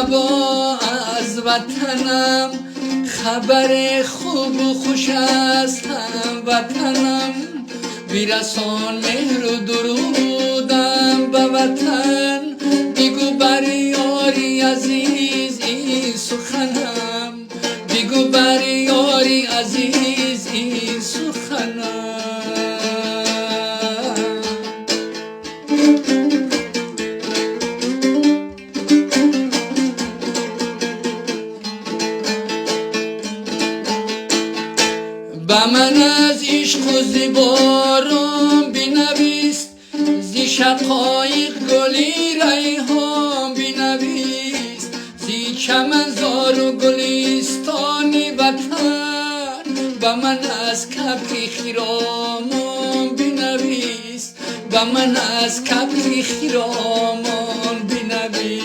هوا از وطنم، خبر خوب و خوش از هموطنم. بیرسان مهر و درودم به وطن، بگو بر یاری عزیز این سخنم، بگو بر یاری عزیز این سخنم. با من از عشق و زیبارم بنویس، زی شقایق گلی ریحان بنویس، زی چمنزار و گلستانی وطن. با من از کبک خرامان بنویس، با من از کبک خرامان بنویس.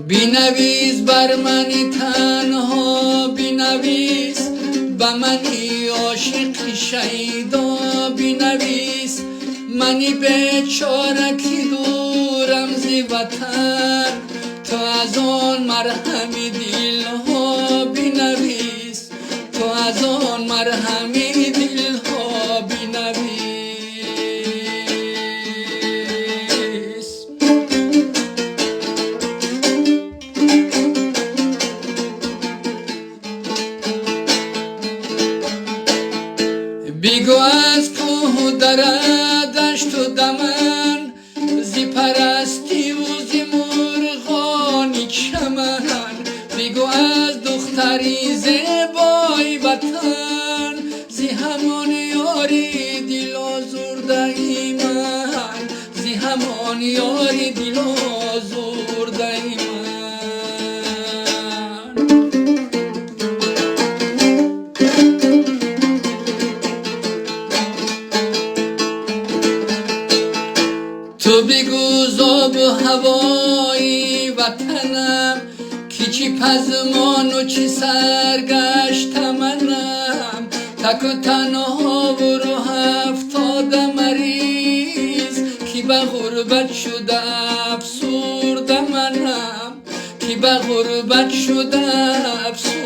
بنویس بر منی تنها بنویس، با منی عاشق شیدا بنویس. منی بیچاره که دورم زی وطن، تو از آن مرهمی دلها بنویس، تو از آن مرهمی دلها بنویس. بگو از کوه و دره دشت و دمن، زی پرستی و زی مرغانی چمن. بگو از دختری زیبای وطن، زی همان یاری دل آزرده من، زی همان یاری دل آزرده من. تو بگو زاب و هوای وطنم، که چی پزمان و چی سرگشت منم. تک و تنها و رو هفتاده مریض، که به غربت شده افسرده منم، که به غربت شده افسرده